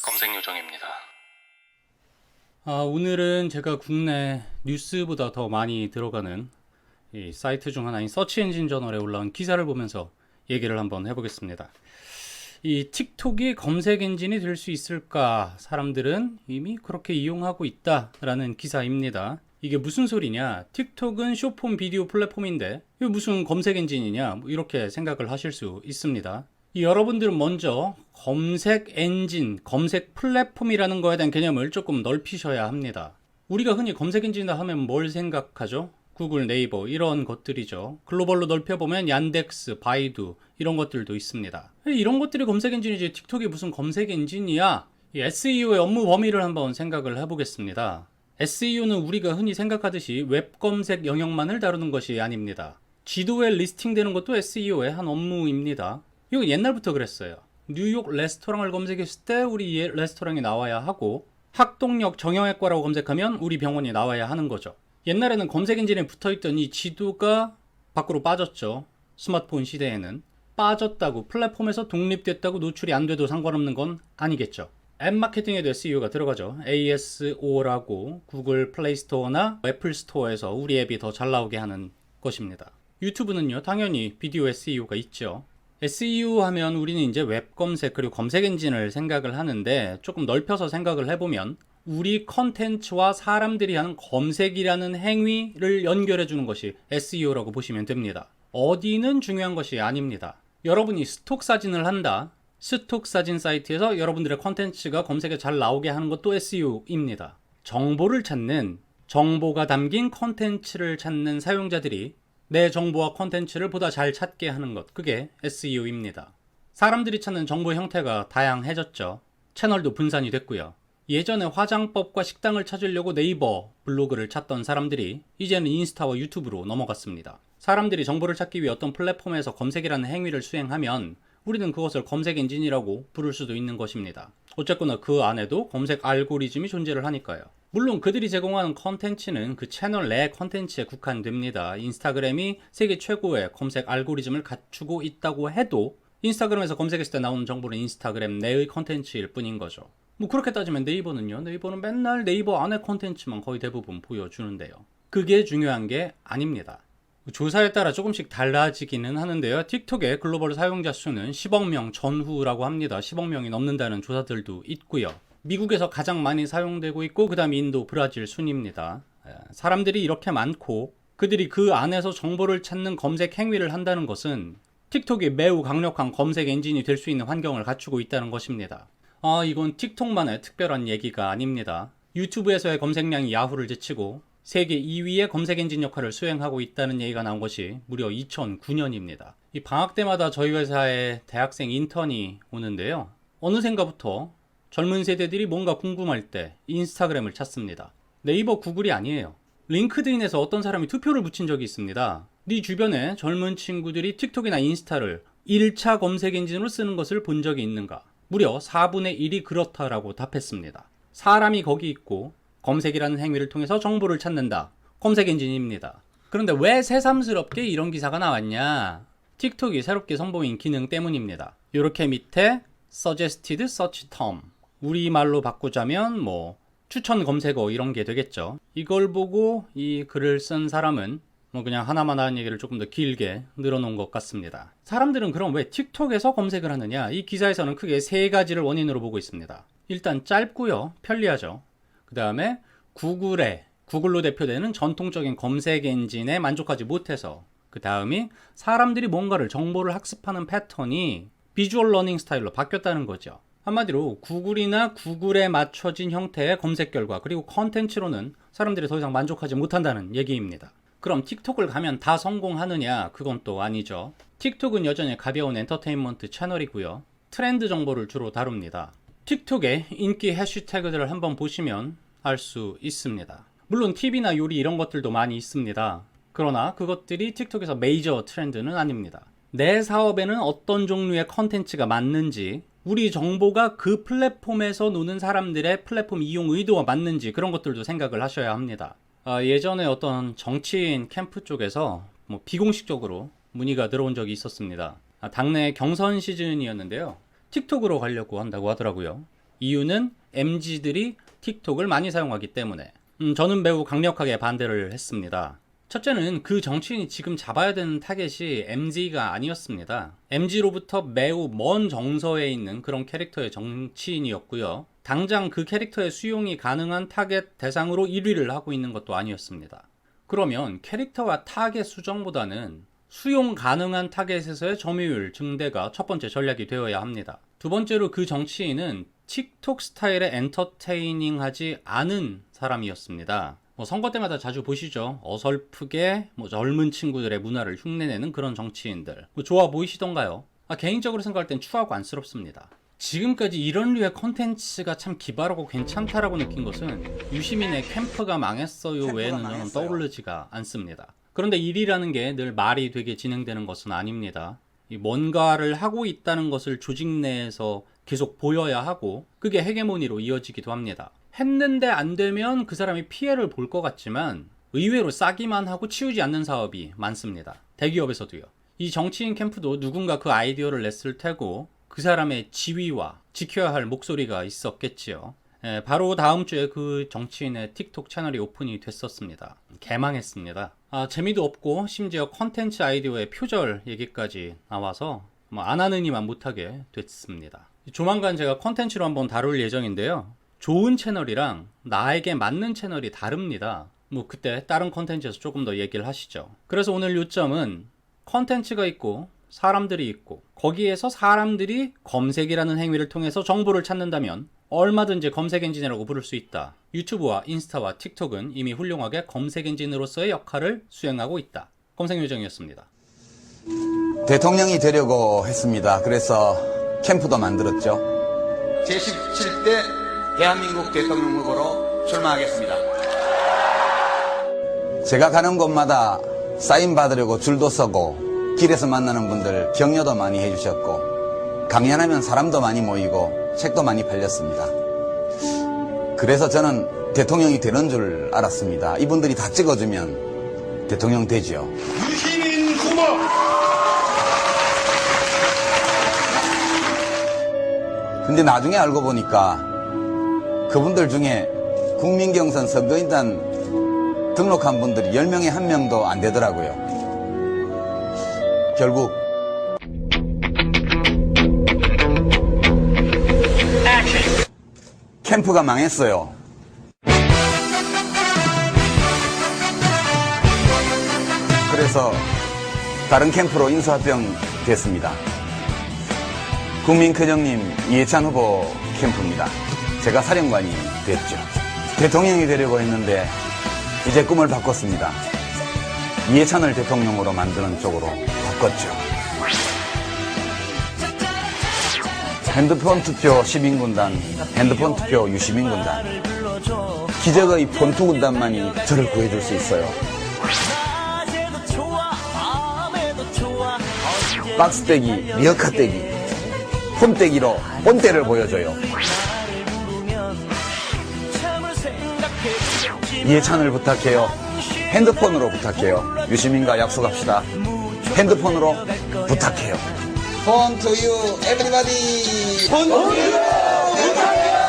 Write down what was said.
검색 요정입니다. 오늘은 제가 국내 뉴스보다 더 많이 들어가는 이 사이트 중 하나인 서치엔진 저널에 올라온 기사를 보면서 얘기를 한번 해보겠습니다. 이 틱톡이 검색 엔진이 될 수 있을까? 사람들은 이미 그렇게 이용하고 있다라는 기사입니다. 이게 무슨 소리냐? 틱톡은 숏폼 비디오 플랫폼인데 이게 무슨 검색 엔진이냐? 이렇게 생각을 하실 수 있습니다. 여러분들은 먼저 검색 엔진, 검색 플랫폼이라는 거에 대한 개념을 조금 넓히셔야 합니다. 우리가 흔히 검색 엔진이라 하면 뭘 생각하죠? 구글, 네이버 이런 것들이죠. 글로벌로 넓혀보면 얀덱스, 바이두 이런 것들도 있습니다. 이런 것들이 검색 엔진이지 틱톡이 무슨 검색 엔진이야? 이 SEO의 업무 범위를 한번 생각을 해보겠습니다. SEO는 우리가 흔히 생각하듯이 웹 검색 영역만을 다루는 것이 아닙니다. 지도에 리스팅되는 것도 SEO의 한 업무입니다. 이거 옛날부터 그랬어요. 뉴욕 레스토랑을 검색했을 때 우리 레스토랑이 나와야 하고, 학동역 정형외과라고 검색하면 우리 병원이 나와야 하는 거죠. 옛날에는 검색 엔진에 붙어있던 이 지도가 밖으로 빠졌죠. 스마트폰 시대에는. 빠졌다고, 플랫폼에서 독립됐다고 노출이 안 돼도 상관없는 건 아니겠죠. 앱 마케팅에도 SEO가 들어가죠. ASO라고 구글 플레이 스토어나 애플 스토어에서 우리 앱이 더 잘 나오게 하는 것입니다. 유튜브는요, 당연히 비디오 SEO가 있죠. SEO 하면 우리는 이제 웹 검색 그리고 검색 엔진을 생각을 하는데, 조금 넓혀서 생각을 해보면 우리 컨텐츠와 사람들이 하는 검색이라는 행위를 연결해 주는 것이 SEO라고 보시면 됩니다. 어디는 중요한 것이 아닙니다. 여러분이 스톡 사진을 한다. 스톡 사진 사이트에서 여러분들의 컨텐츠가 검색에 잘 나오게 하는 것도 SEO입니다. 정보를 찾는, 정보가 담긴 컨텐츠를 찾는 사용자들이 내 정보와 컨텐츠를 보다 잘 찾게 하는 것, 그게 SEO입니다. 사람들이 찾는 정보 형태가 다양해졌죠. 채널도 분산이 됐고요. 예전에 화장법과 식당을 찾으려고 네이버 블로그를 찾던 사람들이 이제는 인스타와 유튜브로 넘어갔습니다. 사람들이 정보를 찾기 위해 어떤 플랫폼에서 검색이라는 행위를 수행하면 우리는 그것을 검색 엔진이라고 부를 수도 있는 것입니다. 어쨌거나 그 안에도 검색 알고리즘이 존재를 하니까요. 물론 그들이 제공하는 컨텐츠는 그 채널 내 컨텐츠에 국한됩니다. 인스타그램이 세계 최고의 검색 알고리즘을 갖추고 있다고 해도 인스타그램에서 검색했을 때 나오는 정보는 인스타그램 내의 컨텐츠일 뿐인 거죠. 뭐 그렇게 따지면 네이버는요. 네이버는 맨날 네이버 안의 컨텐츠만 거의 대부분 보여주는데요. 그게 중요한 게 아닙니다. 조사에 따라 조금씩 달라지기는 하는데요. 틱톡의 글로벌 사용자 수는 10억 명 전후라고 합니다. 10억 명이 넘는다는 조사들도 있고요. 미국에서 가장 많이 사용되고 있고, 그 다음 인도, 브라질 순입니다. 사람들이 이렇게 많고 그들이 그 안에서 정보를 찾는 검색 행위를 한다는 것은 틱톡이 매우 강력한 검색 엔진이 될 수 있는 환경을 갖추고 있다는 것입니다. 이건 틱톡만의 특별한 얘기가 아닙니다. 유튜브에서의 검색량이 야후를 제치고 세계 2위의 검색 엔진 역할을 수행하고 있다는 얘기가 나온 것이 무려 2009년입니다. 이 방학 때마다 저희 회사에 대학생 인턴이 오는데요. 어느샌가부터 젊은 세대들이 뭔가 궁금할 때 인스타그램을 찾습니다. 네이버, 구글이 아니에요. 링크드인에서 어떤 사람이 투표를 붙인 적이 있습니다. 네 주변에 젊은 친구들이 틱톡이나 인스타를 1차 검색 엔진으로 쓰는 것을 본 적이 있는가? 무려 4분의 1이 그렇다라고 답했습니다. 사람이 거기 있고 검색이라는 행위를 통해서 정보를 찾는다. 검색 엔진입니다. 그런데 왜 새삼스럽게 이런 기사가 나왔냐? 틱톡이 새롭게 선보인 기능 때문입니다. 이렇게 밑에 Suggested Search Term, 우리말로 바꾸자면 뭐 추천 검색어 이런 게 되겠죠. 이걸 보고 이 글을 쓴 사람은 뭐 그냥 하나만 하는 얘기를 조금 더 길게 늘어놓은 것 같습니다. 사람들은 그럼 왜 틱톡에서 검색을 하느냐? 이 기사에서는 크게 세 가지를 원인으로 보고 있습니다. 일단 짧고요. 편리하죠. 그 다음에 구글로 대표되는 전통적인 검색 엔진에 만족하지 못해서, 그 다음이 사람들이 뭔가를 정보를 학습하는 패턴이 비주얼 러닝 스타일로 바뀌었다는 거죠. 한마디로 구글이나 구글에 맞춰진 형태의 검색 결과 그리고 컨텐츠로는 사람들이 더 이상 만족하지 못한다는 얘기입니다. 그럼 틱톡을 가면 다 성공하느냐? 그건 또 아니죠. 틱톡은 여전히 가벼운 엔터테인먼트 채널이고요. 트렌드 정보를 주로 다룹니다. 틱톡의 인기 해시태그들을 한번 보시면 알 수 있습니다. 물론 TV나 요리 이런 것들도 많이 있습니다. 그러나 그것들이 틱톡에서 메이저 트렌드는 아닙니다. 내 사업에는 어떤 종류의 컨텐츠가 맞는지, 우리 정보가 그 플랫폼에서 노는 사람들의 플랫폼 이용 의도와 맞는지, 그런 것들도 생각을 하셔야 합니다. 예전에 어떤 정치인 캠프 쪽에서 비공식적으로 문의가 들어온 적이 있었습니다. 당내 경선 시즌이었는데요. 틱톡으로 가려고 한다고 하더라고요. 이유는 MZ들이 틱톡을 많이 사용하기 때문에. 저는 매우 강력하게 반대를 했습니다. 첫째는 그 정치인이 지금 잡아야 되는 타겟이 MZ가 아니었습니다. MZ로부터 매우 먼 정서에 있는 그런 캐릭터의 정치인이었고요. 당장 그 캐릭터의 수용이 가능한 타겟 대상으로 1위를 하고 있는 것도 아니었습니다. 그러면 캐릭터와 타겟 수정보다는 수용 가능한 타겟에서의 점유율 증대가 첫 번째 전략이 되어야 합니다. 두 번째로 그 정치인은 틱톡 스타일의 엔터테이닝하지 않은 사람이었습니다. 선거 때마다 자주 보시죠. 어설프게 젊은 친구들의 문화를 흉내내는 그런 정치인들. 좋아 보이시던가요? 개인적으로 생각할 땐 추하고 안쓰럽습니다. 지금까지 이런 류의 컨텐츠가 참 기발하고 괜찮다라고 느낀 것은 유시민의 캠프가 망했어요 외에는 저는 떠오르지가 않습니다. 그런데 일이라는 게 늘 말이 되게 진행되는 것은 아닙니다. 뭔가를 하고 있다는 것을 조직 내에서 계속 보여야 하고 그게 헤게모니로 이어지기도 합니다. 했는데 안 되면 그 사람이 피해를 볼 것 같지만 의외로 싸기만 하고 치우지 않는 사업이 많습니다. 대기업에서도요. 이 정치인 캠프도 누군가 그 아이디어를 냈을 테고 그 사람의 지위와 지켜야 할 목소리가 있었겠지요. 바로 다음 주에 그 정치인의 틱톡 채널이 오픈이 됐었습니다. 개망했습니다. 재미도 없고 심지어 컨텐츠 아이디어의 표절 얘기까지 나와서 안 하느니만 못하게 됐습니다. 조만간 제가 컨텐츠로 한번 다룰 예정인데요. 좋은 채널이랑 나에게 맞는 채널이 다릅니다. 그때 다른 컨텐츠에서 조금 더 얘기를 하시죠. 그래서 오늘 요점은 컨텐츠가 있고 사람들이 있고 거기에서 사람들이 검색이라는 행위를 통해서 정보를 찾는다면 얼마든지 검색 엔진이라고 부를 수 있다. 유튜브와 인스타와 틱톡은 이미 훌륭하게 검색 엔진으로서의 역할을 수행하고 있다. 검색요정이었습니다. 대통령이 되려고 했습니다. 그래서 캠프도 만들었죠. 제17대 대한민국 대통령 후보로 출마하겠습니다. 제가 가는 곳마다 사인 받으려고 줄도 서고 길에서 만나는 분들 격려도 많이 해주셨고 강연하면 사람도 많이 모이고 책도 많이 팔렸습니다. 그래서 저는 대통령이 되는 줄 알았습니다. 이분들이 다 찍어주면 대통령 되죠. 유시민 후보! 근데 나중에 알고 보니까 그분들 중에 국민경선 선거인단 등록한 분들이 10명에 1명도 안 되더라고요. 결국 캠프가 망했어요. 그래서 다른 캠프로 인수합병 됐습니다. 국민큰형님 이해찬 후보 캠프입니다. 제가 사령관이 됐죠. 대통령이 되려고 했는데 이제 꿈을 바꿨습니다. 이해찬을 대통령으로 만드는 쪽으로 바꿨죠. 핸드폰 투표 시민군단, 핸드폰 투표 유시민군단. 기적의 폰투군단만이 저를 구해줄 수 있어요. 박스떼기, 리어카떼기, 폰떼기로 본때를 보여줘요. 이해찬을 부탁해요. 핸드폰으로 부탁해요. 유시민과 약속합시다. 핸드폰으로 부탁해요. 폰 투 유 에브리바디. 폰 투 유 부탁해요.